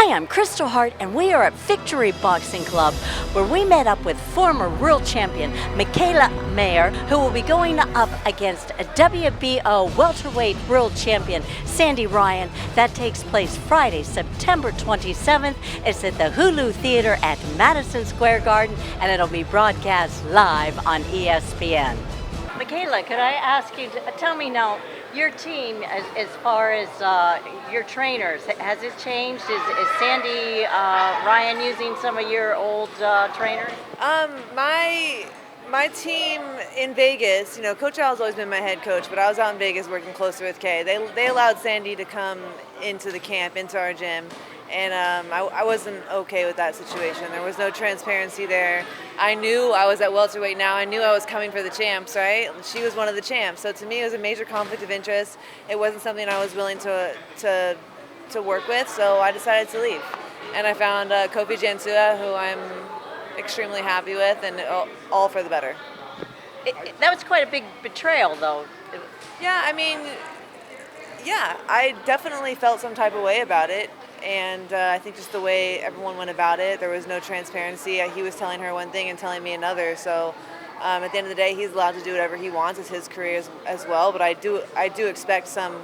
Hi, I'm Kristal Hart, and we are at Victory Boxing Club, where we met up with former world champion Michaela Mayer, who will be going up against a WBO welterweight world champion Sandy Ryan. That takes place Friday, September 27th. It's at the Hulu Theater at Madison Square Garden, and it'll be broadcast live on ESPN. Michaela, could I ask you to tell me now, your team, as far as your trainers, has it changed? Is Sandy Ryan using some of your old trainers? My team in Vegas, Coach Al's always been my head coach, but I was out in Vegas working closer with Kay. They allowed Sandy to come into the camp, into our gym, and I wasn't okay with that situation. There was no transparency there. I knew I was at welterweight now. I knew I was coming for the champs, right? She was one of the champs. So to me, it was a major conflict of interest. It wasn't something I was willing to work with, so I decided to leave. And I found Kofi Jansua, who I'm extremely happy with, and all for the better. That was quite a big betrayal, though. Yeah, I definitely felt some type of way about it. And I think just the way everyone went about it, there was no transparency. He was telling her one thing and telling me another. So at the end of the day, he's allowed to do whatever he wants. It's his career as well. But I do expect some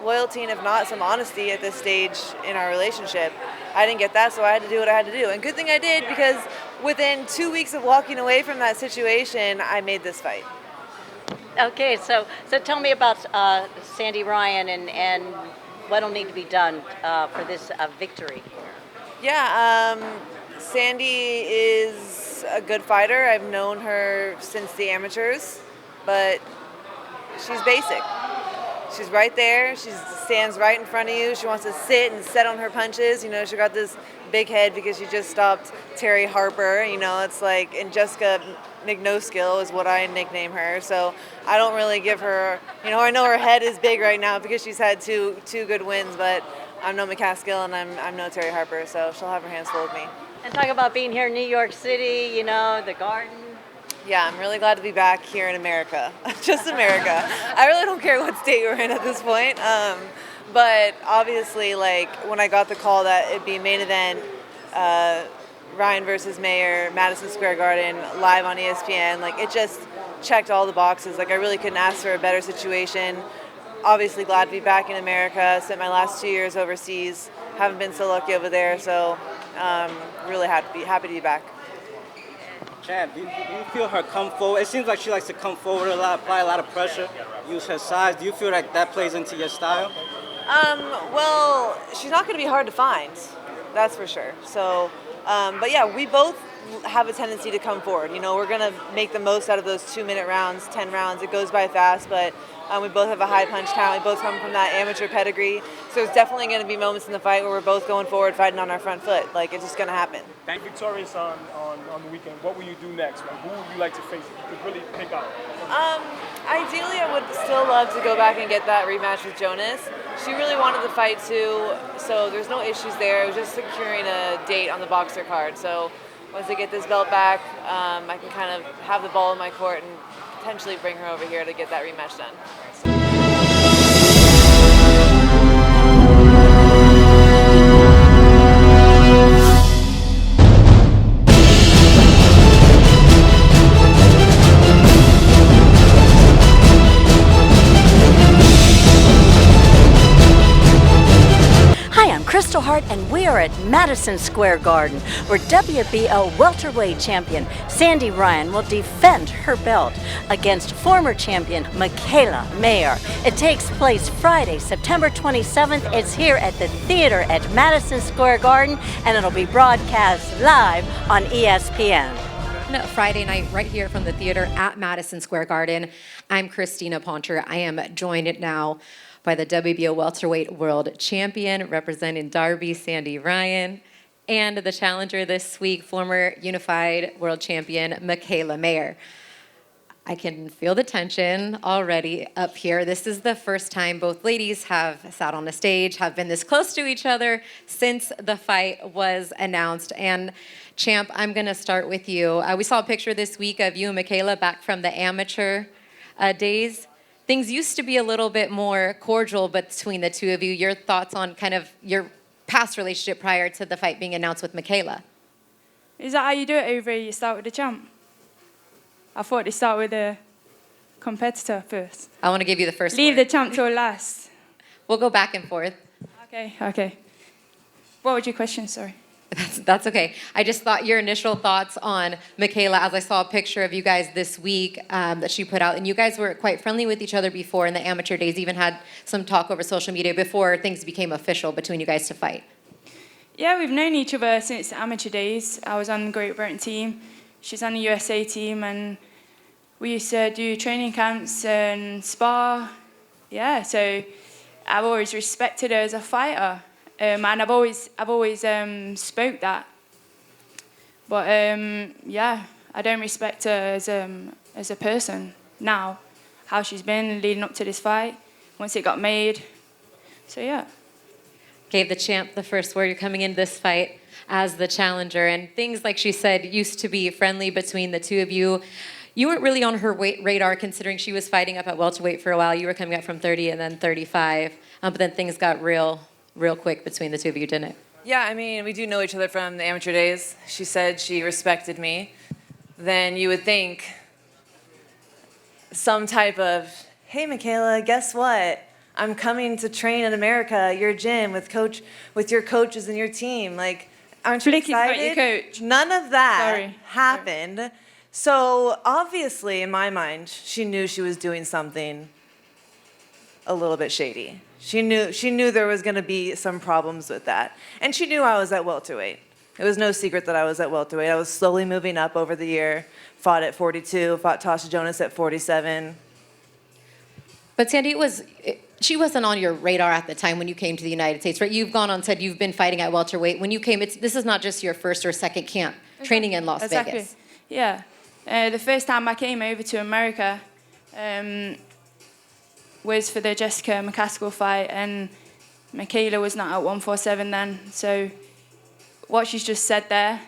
loyalty and, if not, some honesty at this stage in our relationship. I didn't get that, so I had to do what I had to do. And good thing I did, because within 2 weeks of walking away from that situation, I made this fight. Okay, so tell me about Sandy Ryan and what'll need to be done for this victory. Yeah, Sandy is a good fighter. I've known her since the amateurs, but she's basic. She's right there. She stands right in front of you. She wants to sit and set on her punches. She got this big head because she just stopped Terry Harper. It's like, and Jessica McNoskill is what I nickname her. So I don't really give her, I know her head is big right now because she's had two good wins, but I'm no McCaskill and I'm no Terry Harper, so she'll have her hands full with me. And talk about being here in New York City, the Garden. Yeah, I'm really glad to be back here in America. Just America. I really don't care what state we're in at this point. But obviously, when I got the call that it'd be main event, Ryan versus Mayer, Madison Square Garden, live on ESPN, it just checked all the boxes. I really couldn't ask for a better situation. Obviously glad to be back in America. Spent my last 2 years overseas. Haven't been so lucky over there, so really happy to be back. Chad, do you feel her come forward? It seems like she likes to come forward a lot, apply a lot of pressure, use her size. Do you feel like that plays into your style? Well, she's not going to be hard to find, that's for sure. So, but yeah, we both have a tendency to come forward. We're going to make the most out of those 2-minute rounds, 10 rounds. It goes by fast, but we both have a high punch count. We both come from that amateur pedigree. So it's definitely going to be moments in the fight where we're both going forward, fighting on our front foot. It's just going to happen. Thank you, victorious on the weekend. What will you do next? Who would you like to face? If you could really pick out. Ideally, I would still love to go back and get that rematch with Jonas. She really wanted the fight too, so there's no issues there. It was just securing a date on the Boxer card. So once I get this belt back, I can kind of have the ball in my court and potentially bring her over here to get that rematch done. Kristal Hart, and we are at Madison Square Garden, where WBO welterweight champion Sandy Ryan will defend her belt against former champion Michaela Mayer. It takes place Friday, September 27th. It's here at the theater at Madison Square Garden, and it'll be broadcast live on ESPN. Friday night right here from the theater at Madison Square Garden. I'm Christina Poncher. I am joined now by the WBO welterweight world champion representing Darby, Sandy Ryan, and the challenger this week, former unified world champion Michaela Mayer. I can feel the tension already up here. This is the first time both ladies have sat on a stage, have been this close to each other since the fight was announced. And Champ, I'm gonna start with you. We saw a picture this week of you and Michaela back from the amateur days. Things used to be a little bit more cordial between the two of you. Your thoughts on kind of your past relationship prior to the fight being announced with Michaela. Is that how you do it over here? You start with the champ? I thought they start with the competitor first. I want to give you the first Leave word. the champ till last. We'll go back and forth. Okay. What was your question? Sorry. That's okay. I just thought your initial thoughts on Michaela, as I saw a picture of you guys this week that she put out, and you guys were quite friendly with each other before in the amateur days, even had some talk over social media before things became official between you guys to fight. Yeah, we've known each other since the amateur days. I was on the Great Britain team. She's on the USA team, and we used to do training camps and spar. Yeah, so I've always respected her as a fighter. And I've always spoke that. But yeah, I don't respect her as a person now, how she's been leading up to this fight, once it got made. So yeah. Gave the champ the first word. You're coming into this fight as the challenger, and things, like she said, used to be friendly between the two of you. You weren't really on her radar, considering she was fighting up at welterweight for a while. You were coming up from 30 and then 35, but then things got real quick between the two of you, didn't it? Yeah, I mean, we do know each other from the amateur days. She said she respected me. Then you would think some type of, hey, Michaela, guess what? I'm coming to train in America, your gym, with your coaches and your team. Like, aren't you Flick is not excited? your coach. None of that Sorry. happened. So obviously, in my mind, she knew she was doing something a little bit shady. She knew there was going to be some problems with that. And she knew I was at welterweight. It was no secret that I was at welterweight. I was slowly moving up over the year. Fought at 42, fought Tasha Jonas at 47. But Sandy, she wasn't on your radar at the time when you came to the United States, right? You've gone on and said you've been fighting at welterweight. When you came, this is not just your first or second camp training in Las Vegas. Yeah. The first time I came over to America was for the Jessica McCaskill fight, and Michaela was not at 147 then. So what she's just said there,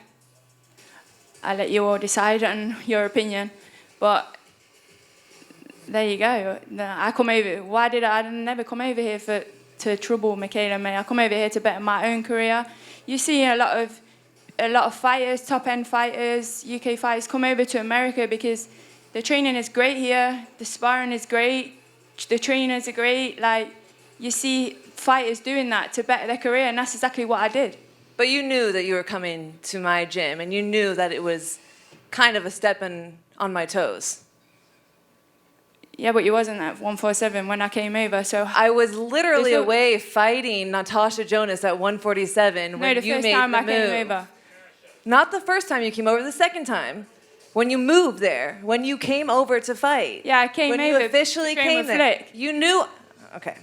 I'll let you all decide on your opinion. But there you go. I come over. Why did I never come over here to trouble Michaela Mayer? I come over here to better my own career. You see a lot of fighters, top-end fighters, UK fighters come over to America because the training is great here, the sparring is great, the trainers are great. Like, you see fighters doing that to better their career, and that's exactly what I did. But you knew that you were coming to my gym, and you knew that it was kind of a stepping on my toes. Yeah, but you wasn't at 147 when I came over, so... I was literally away fighting Natasha Jonas at 147 when you made the move. No, the first time I came over. Not the first time you came over, the second time. When you moved there, when you came over to fight. Yeah, I came over. When you officially to train came with there. Flick. You knew... Okay.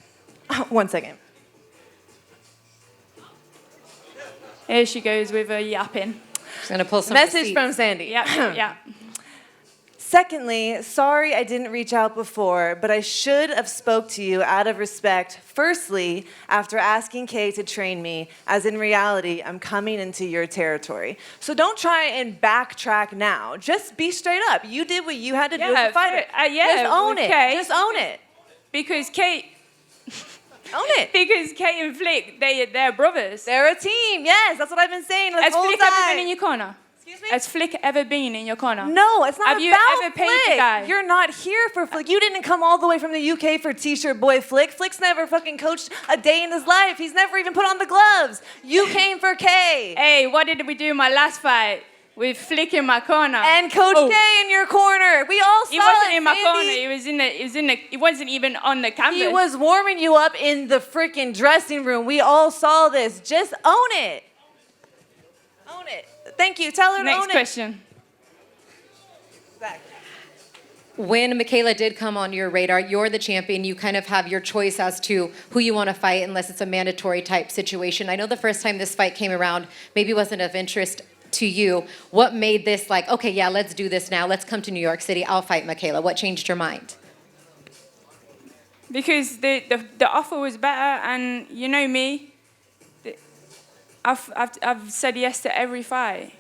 1 second. Here she goes with her yapping. She's going to pull some Message receipts. from Sandy. Yeah. Secondly, sorry I didn't reach out before, but I should have spoke to you out of respect. Firstly, after asking Kay to train me, as in reality, I'm coming into your territory. So don't try and backtrack now. Just be straight up. You did what you had to do as a fighter. Just own it. Kay. Just own it. Because Kate... Own it. Because Kate and Flick, they're brothers. They're a team. Yes, that's what I've been saying the Has whole Flick time. ever been in your corner? Excuse me? Has Flick ever been in your corner? No, it's not Have you about ever paid the Flick. guy? You're not here for Flick. You didn't come all the way from the UK for T-shirt boy Flick. Flick's never fucking coached a day in his life. He's never even put on the gloves. You came for Kay. Hey, what did we do in my last fight? With Flick in my corner. And Coach Kay in your corner. We all saw He wasn't it, in my Sandy. corner. He wasn't even on the canvas. He was warming you up in the freaking dressing room. We all saw this. Just own it. Own it. Thank you. Tell her to own it. Next question. Exactly. When Michaela did come on your radar, you're the champion. You kind of have your choice as to who you want to fight unless it's a mandatory type situation. I know the first time this fight came around maybe wasn't of interest to you. What made this like, okay, yeah, let's do this now. Let's come to New York City. I'll fight Michaela. What changed your mind? Because the offer was better, and you know me, I've said yes to every fight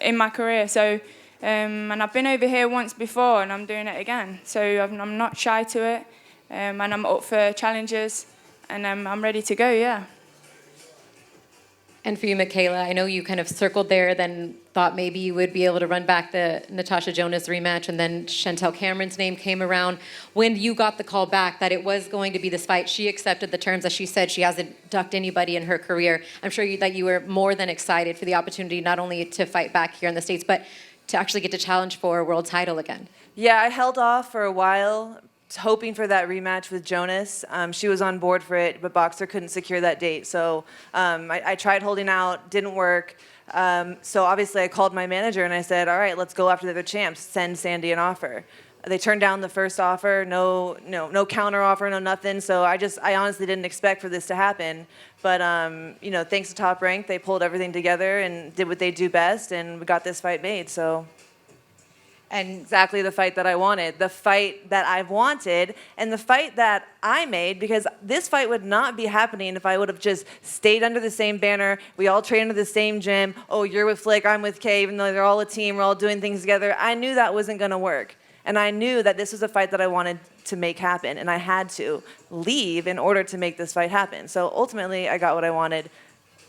in my career. So, and I've been over here once before, and I'm doing it again. So I'm not shy to it, and I'm up for challenges, and I'm ready to go. Yeah. And for you, Michaela, I know you kind of circled there, then thought maybe you would be able to run back the Natasha Jonas rematch, and then Chantel Cameron's name came around. When you got the call back that it was going to be this fight, she accepted the terms. As she said, she hasn't ducked anybody in her career. I'm sure that you were more than excited for the opportunity not only to fight back here in the States, but to actually get to challenge for a world title again. Yeah, I held off for a while, hoping for that rematch with Jonas. She was on board for it, but Boxer couldn't secure that date. So I tried holding out, didn't work. So obviously I called my manager and I said, all right, let's go after the other champs, send Sandy an offer. They turned down the first offer, no counter offer, no nothing. So I honestly didn't expect for this to happen. But thanks to Top Rank, they pulled everything together and did what they do best, and we got this fight made. So. And exactly the fight that I wanted, the fight that I've wanted, and the fight that I made, because this fight would not be happening if I would have just stayed under the same banner. We all train under the same gym. Oh, you're with Flick, I'm with Kay, even though they're all a team, we're all doing things together. I knew that wasn't going to work. And I knew that this was a fight that I wanted to make happen, and I had to leave in order to make this fight happen. So ultimately, I got what I wanted.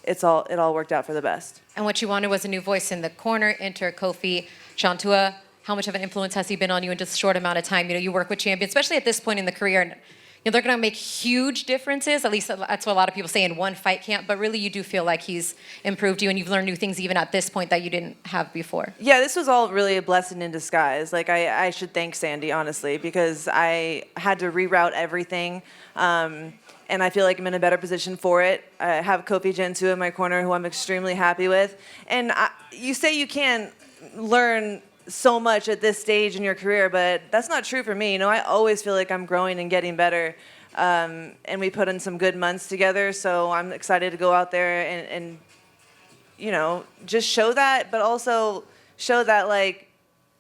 It all worked out for the best. And what you wanted was a new voice in the corner. Enter Kofi Chantua. How much of an influence has he been on you in just a short amount of time? You work with champions, especially at this point in the career, and they're going to make huge differences. At least that's what a lot of people say in one fight camp. But really, you do feel like he's improved you, and you've learned new things even at this point that you didn't have before. Yeah, this was all really a blessing in disguise. Like I should thank Sandy, honestly, because I had to reroute everything. And I feel like I'm in a better position for it. I have Kofi Chantua in my corner, who I'm extremely happy with. And you say you can't learn so much at this stage in your career, but that's not true for me. I always feel like I'm growing and getting better. And we put in some good months together, so I'm excited to go out there and just show that, but also show that, like,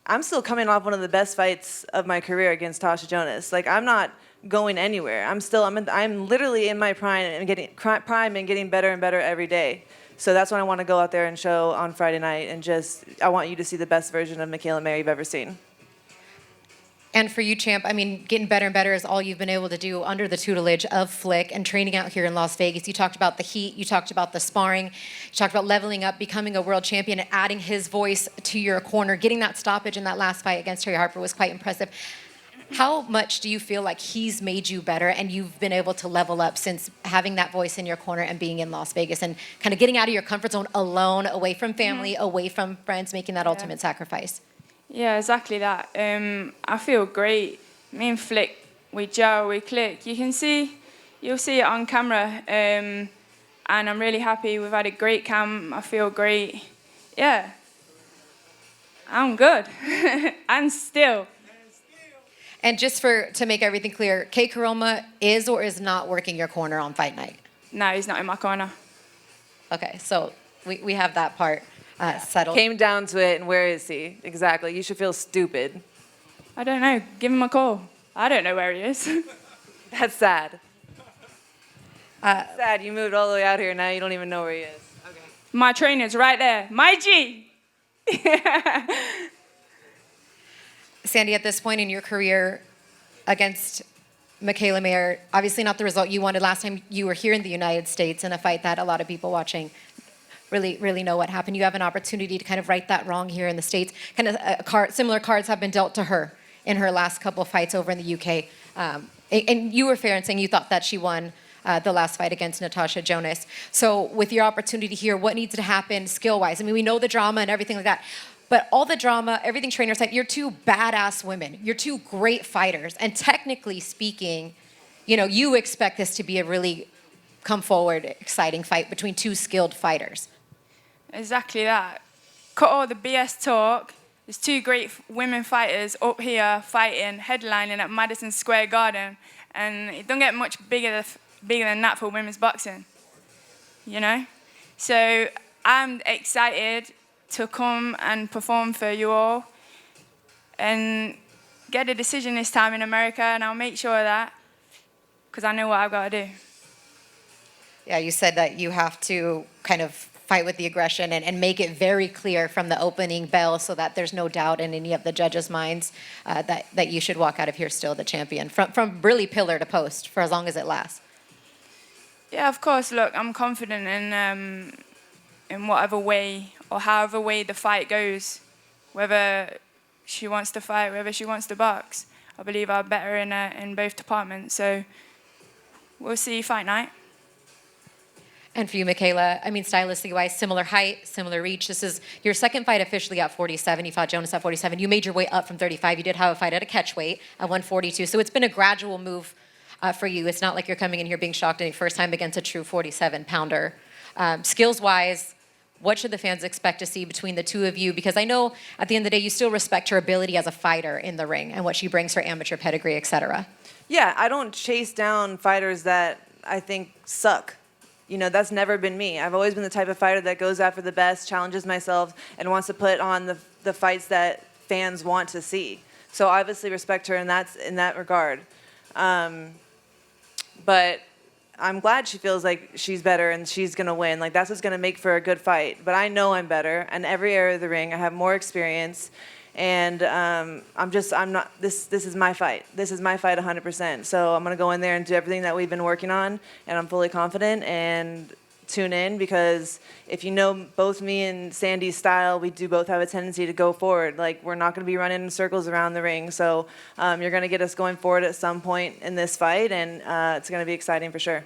I'm still coming off one of the best fights of my career against Tasha Jonas. Like, I'm not going anywhere. I'm literally in my prime and getting better and better every day. So that's what I want to go out there and show on Friday night, and I want you to see the best version of Michaela Mayer you've ever seen. And for you, champ, I mean, getting better and better is all you've been able to do under the tutelage of Flick and training out here in Las Vegas. You talked about the heat, you talked about the sparring, you talked about leveling up, becoming a world champion, and adding his voice to your corner. Getting that stoppage in that last fight against Terry Harper was quite impressive. How much do you feel like he's made you better and you've been able to level up since having that voice in your corner and being in Las Vegas and kind of getting out of your comfort zone alone, away from family, away from friends, making that ultimate sacrifice? Yeah, exactly that. I feel great. Me and Flick, we gel, we click. You'll see it on camera. And I'm really happy. We've had a great camp. I feel great. Yeah, I'm good. And still. And just to make everything clear, Kay Karoma is or is not working your corner on fight night? No, he's not in my corner. Okay, so we have that part settled. Came down to it, and where is he? Exactly. You should feel stupid. I don't know. Give him a call. I don't know where he is. That's sad. Sad. You moved all the way out here, now you don't even know where he is. Okay. My trainer's right there. My G. Sandy, at this point in your career against Michaela Mayer, obviously not the result you wanted last time you were here in the United States in a fight that a lot of people watching really know what happened. You have an opportunity to kind of right that wrong here in the States. Kind of similar cards have been dealt to her in her last couple of fights over in the UK. And you were fair in saying you thought that she won the last fight against Natasha Jonas. So with your opportunity here, what needs to happen skill-wise? I mean, we know the drama and everything like that. But all the drama, everything trainers said, you're two badass women. You're two great fighters. And technically speaking, you expect this to be a really come forward, exciting fight between two skilled fighters. Exactly that. Cut all the BS talk. There's two great women fighters up here fighting, headlining at Madison Square Garden. And it don't get much bigger than that for women's boxing. So I'm excited to come and perform for you all and get a decision this time in America, and I'll make sure of that because I know what I've got to do. Yeah, you said that you have to kind of fight with the aggression and make it very clear from the opening bell so that there's no doubt in any of the judges' minds that you should walk out of here still the champion, from really pillar to post for as long as it lasts. Yeah, of course. Look, I'm confident in in whatever way or however way the fight goes, whether she wants to fight, whether she wants to box. I believe I'm better in both departments. So we'll see fight night. And for you, Michaela, I mean, stylistically-wise, similar height, similar reach. This is your second fight officially at 47. You fought Jonas at 47. You made your way up from 35. You did have a fight at a catch weight at 142. So it's been a gradual move for you. It's not like you're coming in here being shocked any first time against a true 47-pounder. Skills-wise, what should the fans expect to see between the two of you? Because I know at the end of the day, you still respect her ability as a fighter in the ring and what she brings, her amateur pedigree, et cetera. Yeah, I don't chase down fighters that I think suck. You know, that's never been me. I've always been the type of fighter that goes after the best, challenges myself, and wants to put on the fights that fans want to see. So I obviously respect her in that regard. But I'm glad she feels like she's better and she's going to win. Like, that's what's going to make for a good fight. But I know I'm better in every area of the ring. I have more experience. And this is my fight. This is my fight 100%. So I'm going to go in there and do everything that we've been working on. And I'm fully confident. And tune in, because if you know both me and Sandy's style, we do both have a tendency to go forward. Like, we're not going to be running in circles around the ring. So you're going to get us going forward at some point in this fight. And it's going to be exciting for sure.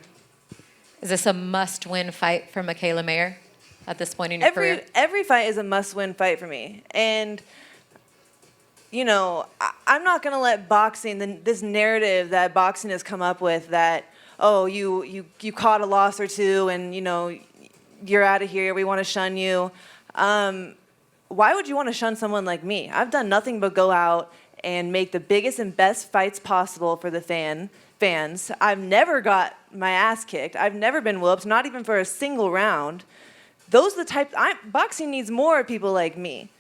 Is this a must-win fight for Michaela Mayer at this point in your career? Every fight is a must-win fight for me. And you know, I'm not going to let boxing, this narrative that boxing has come up with that, oh, you caught a loss or two and, you know, you're out of here, we want to shun you. Why would you want to shun someone like me? I've done nothing but go out and make the biggest and best fights possible for the fans. I've never got my ass kicked. I've never been whooped, not even for a single round. Those are the type, boxing needs more people like me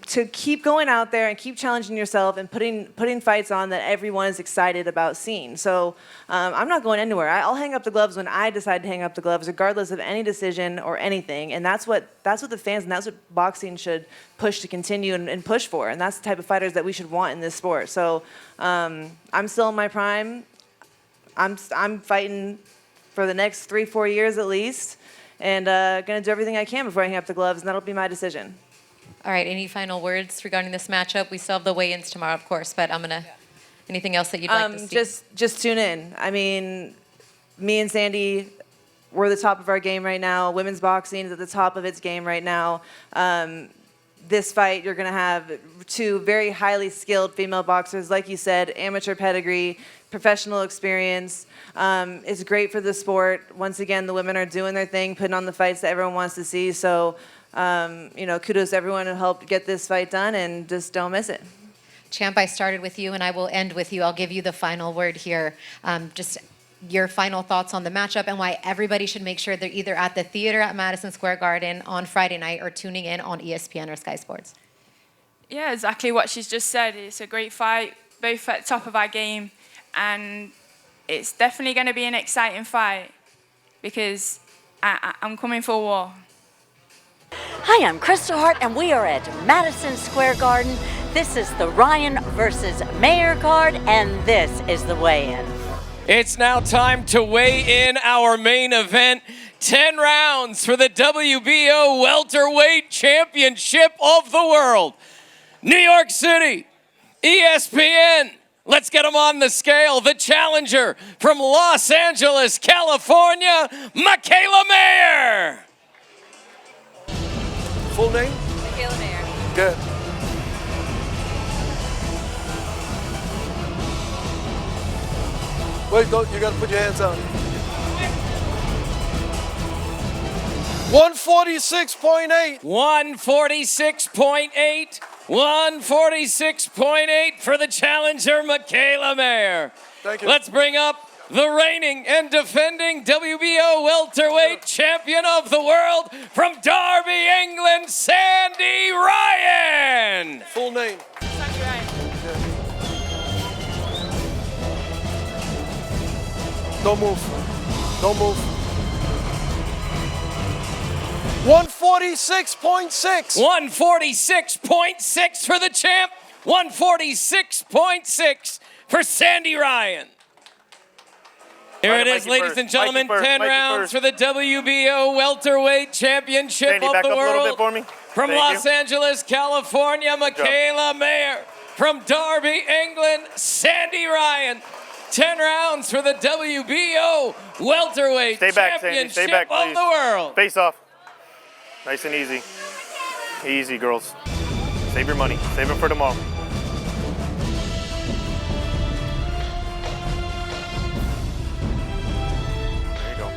to keep going out there and keep challenging yourself and putting fights on that everyone is excited about seeing. So I'm not going anywhere. I'll hang up the gloves when I decide to hang up the gloves, regardless of any decision or anything. And that's what the fans and that's what boxing should push to continue and push for. And that's the type of fighters that we should want in this sport. So I'm still in my prime. I'm fighting for the next 3-4 years at least, and gonna do everything I can before I hang up the gloves, and that'll be my decision. All right, any final words regarding this matchup? We still have the weigh-ins tomorrow, of course, but anything else that you'd like to see? Just tune in. I mean, me and Sandy, we're at the top of our game right now. Women's boxing is at the top of its game right now. This fight, you're going to have two very highly skilled female boxers, like you said, amateur pedigree, professional experience. It's great for the sport. Once again, the women are doing their thing, putting on the fights that everyone wants to see. So, you know, kudos to everyone who helped get this fight done, and just don't miss it. Champ, I started with you, and I will end with you. I'll give you the final word here. Just your final thoughts on the matchup and why everybody should make sure they're either at the theater at Madison Square Garden on Friday night or tuning in on ESPN or Sky Sports. Yeah, exactly what she's just said. It's a great fight, both at the top of our game, and it's definitely going to be an exciting fight because I'm coming for war. Hi, I'm Kristal Hart, and we are at Madison Square Garden. This is the Ryan versus Mayer card, and this is the weigh-in. It's now time to weigh in our main event. 10 rounds for the WBO Welterweight Championship of the World. New York City, ESPN. Let's get him on the scale. The challenger from Los Angeles, California, Michaela Mayer. Full name? Michaela Mayer. Good. Wait, don't, you gotta put your hands out. 146.8. 146.8. 146.8 for the challenger, Michaela Mayer. Thank you. Let's bring up the reigning and defending WBO welterweight champion of the world from Derby, England, Sandy Ryan. Full name. Sandy Ryan. Don't move. Don't move. 146.6. 146.6 for the champ. 146.6 for Sandy Ryan. Here it Mikey is, ladies first. and gentlemen, Mikey first. 10 Mikey rounds first. for the WBO Welterweight Championship Sandy, of back the up a little bit world. for me. From Thank Los you. Angeles, California, Michaela Mayer. From Derby, England, Sandy Ryan. 10 rounds for the WBO Welterweight Stay back, Sandy. Championship Stay back, of please. the world. Face off. Nice and easy. Easy, girls. Save your money. Save it for tomorrow. There you go.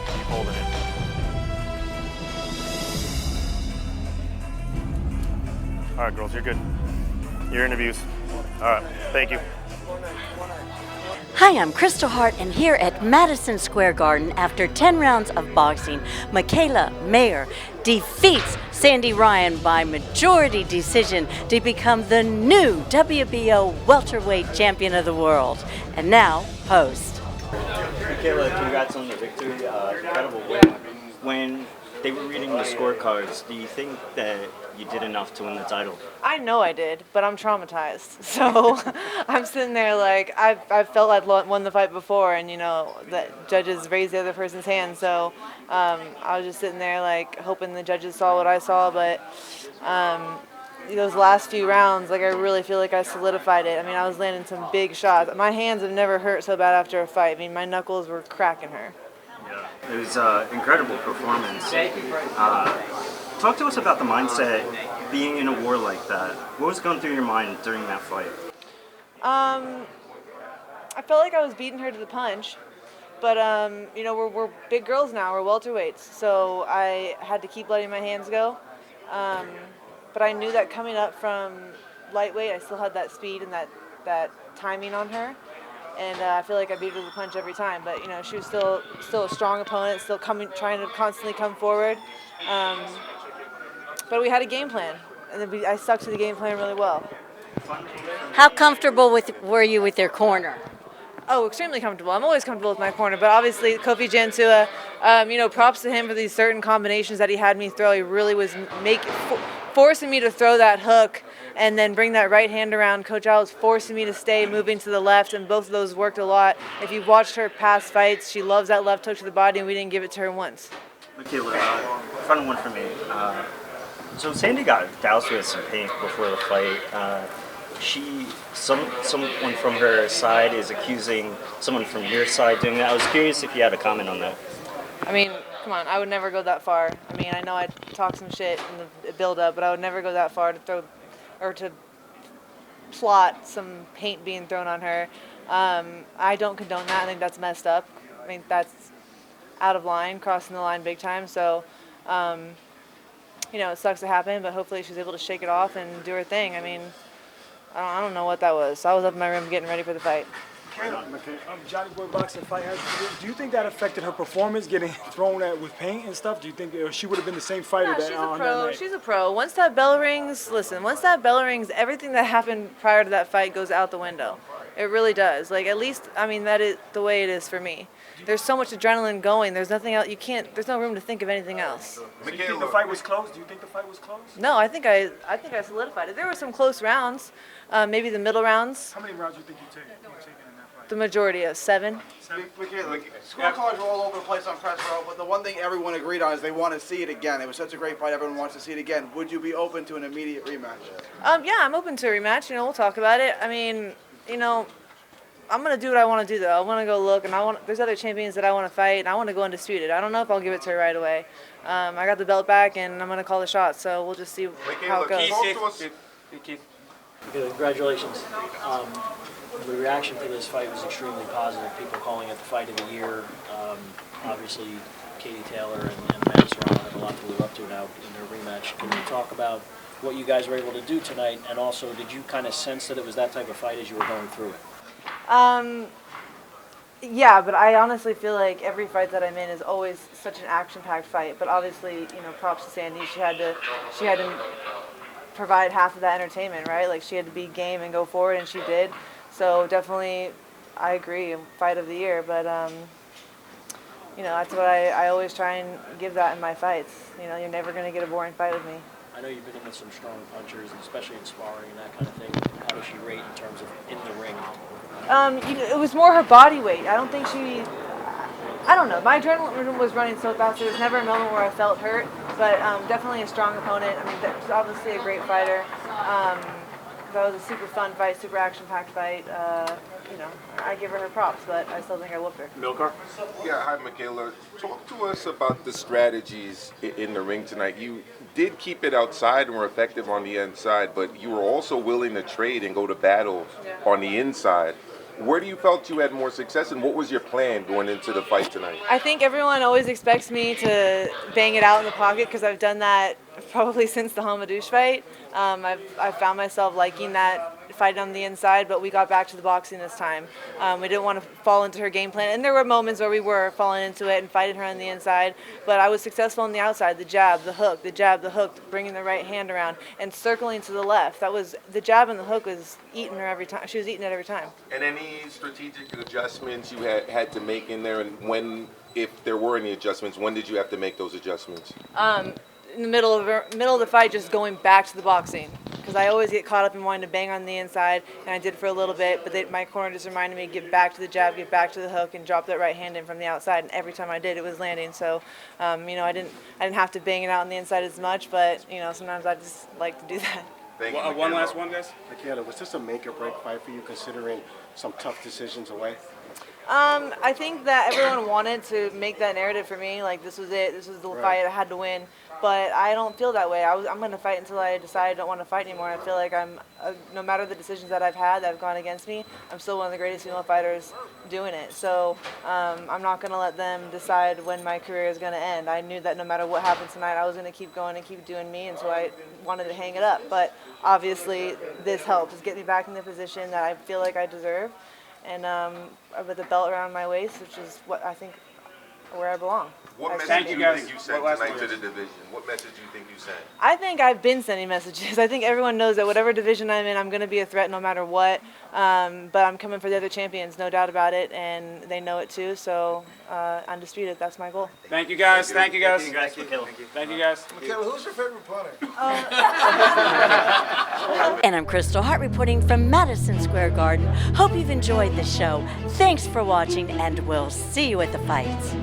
Keep holding it. All right, girls, you're good. Your interviews. All right, thank you. Hi, I'm Kristal Hart, and here at Madison Square Garden, after 10 rounds of boxing, Michaela Mayer defeats Sandy Ryan by majority decision to become the new WBO welterweight champion of the world, and now host. Michaela, congrats on the victory. Incredible win. When they were reading the scorecards, do you think that you did enough to win the title? I know I did, but I'm traumatized. So I'm sitting there like I've felt I'd won the fight before, and that judges raised the other person's hand. So I was just sitting there like hoping the judges saw what I saw, but those last few rounds, like I really feel like I solidified it. I mean, I was landing some big shots. My hands have never hurt so bad after a fight. I mean, my knuckles were cracking her. It was an incredible performance. Talk to us about the mindset being in a war like that. What was going through your mind during that fight? I felt like I was beating her to the punch, but we're big girls now. We're welterweights, so I had to keep letting my hands go. But I knew that coming up from lightweight, I still had that speed and that timing on her. And I feel like I beat her to the punch every time. But she was still a strong opponent, still trying to constantly come forward. But we had a game plan, and then I stuck to the game plan really well. How comfortable were you with your corner? Oh, extremely comfortable. I'm always comfortable with my corner, but obviously Kofi Jantua, props to him for these certain combinations that he had me throw. He really was forcing me to throw that hook and then bring that right hand around. Coach Al was forcing me to stay moving to the left, and both of those worked a lot. If you've watched her past fights, she loves that left hook to the body, and we didn't give it to her once. Michaela, final one for me. So Sandy got doused with some paint before the fight. Someone from her side is accusing someone from your side doing that. I was curious if you had a comment on that. I mean, come on, I would never go that far. I mean, I know I'd talk some shit in the build-up, but I would never go that far to throw or to plot some paint being thrown on her. I don't condone that. I think that's messed up. I mean, that's out of line, crossing the line big time. So, it sucks to happen, but hopefully she's able to shake it off and do her thing. I mean, I don't know what that was. I was up in my room getting ready for the fight. Johnny Boy Boxing fight. Do you think that affected her performance, getting thrown at with paint and stuff? Do you think she would have been the same fighter No, she's a on that pro. night? She's a pro. Once that bell rings, everything that happened prior to that fight goes out the window. It really does. Like, at least, I mean, that is the way it is for me. There's so much adrenaline going. There's nothing else. There's no room to think of anything else. So you think the fight was close? Do you think the fight was close? No, I think I solidified it. There were some close rounds, maybe the middle rounds. How many rounds do you think you taken in that fight? The majority of 7. Scorecards were all over the place on press row, but the one thing everyone agreed on is they want to see it again. It was such a great fight, everyone wants to see it again. Would you be open to an immediate rematch? Yeah, I'm open to a rematch. We'll talk about it. I mean, I'm going to do what I want to do, though. I want to go look, and there's other champions that I want to fight, and I want to go undisputed. I don't know if I'll give it to her right away. I got the belt back, and I'm going to call the shots, so we'll just see how it goes. Congratulations. The reaction to this fight was extremely positive. People calling it the fight of the year. Obviously, Katie Taylor and Matt Serrano have a lot to live up to now in their rematch. Can you talk about what you guys were able to do tonight, and also did you kind of sense that it was that type of fight as you were going through it? Yeah, but I honestly feel like every fight that I'm in is always such an action-packed fight. But obviously, props to Sandy. She had to provide half of that entertainment, right? Like, she had to be game and go forward, and she did. So definitely, I agree, fight of the year. But that's what I always try and give that in my fights. You're never going to get a boring fight with me. I know you've been in with some strong punchers, and especially in sparring and that kind of thing. How does she rate in terms of in the ring? It was more her body weight. I don't think she. I don't know. My adrenaline was running so fast. There was never a moment where I felt hurt, but definitely a strong opponent. I mean, she's obviously a great fighter. That was a super fun fight, super action-packed fight. You know, I give her props, but I still think I whooped her. Milcar? Yeah, hi, Michaela. Talk to us about the strategies in the ring tonight. You did keep it outside and were effective on the inside, but you were also willing to trade and go to battle on the inside. Where do you felt you had more success, and what was your plan going into the fight tonight? I think everyone always expects me to bang it out in the pocket because I've done that probably since the Hamadouche fight. I've found myself liking that fight on the inside, but we got back to the boxing this time. We didn't want to fall into her game plan, and there were moments where we were falling into it and fighting her on the inside, but I was successful on the outside, the jab, the hook, the jab, the hook, bringing the right hand around, and circling to the left. That was, the jab and the hook was eating her every time. She was eating it every time. And any strategic adjustments you had to make in there, and when, if there were any adjustments, when did you have to make those adjustments? In the middle of the fight, just going back to the boxing, because I always get caught up in wanting to bang on the inside, and I did for a little bit, but my corner just reminded me to get back to the jab, get back to the hook, and drop that right hand in from the outside. And every time I did, it was landing. So, you know, I didn't have to bang it out on the inside as much, but you know, sometimes I just like to do that. Thank you, One last one, guys. Michaela, was this a make or break fight for you, considering some tough decisions away? I think that everyone wanted to make that narrative for me, like this was it, this was the fight I had to win. But I don't feel that way. I'm going to fight until I decide I don't want to fight anymore. I feel like no matter the decisions that I've had that have gone against me, I'm still one of the greatest female fighters doing it. So I'm not going to let them decide when my career is going to end. I knew that no matter what happened tonight, I was going to keep going and keep doing me, and so I wanted to hang it up. But obviously this helps. It's get me back in the position that I feel like I deserve, and with the belt around my waist, which is what I think where I belong. What message do you think you sent tonight to the division? What message do you think you sent? I think I've been sending messages. I think everyone knows that whatever division I'm in, I'm going to be a threat no matter what. But I'm coming for the other champions, no doubt about it, and they know it too. So undisputed, that's my goal. Thank you, guys. Thank you, guys. Thank you, Michaela. Thank you, guys. Michaela, who's your favorite punter? And I'm Kristal, Hart reporting from Madison Square Garden. Hope you've enjoyed the show. Thanks for watching, and we'll see you at the fights.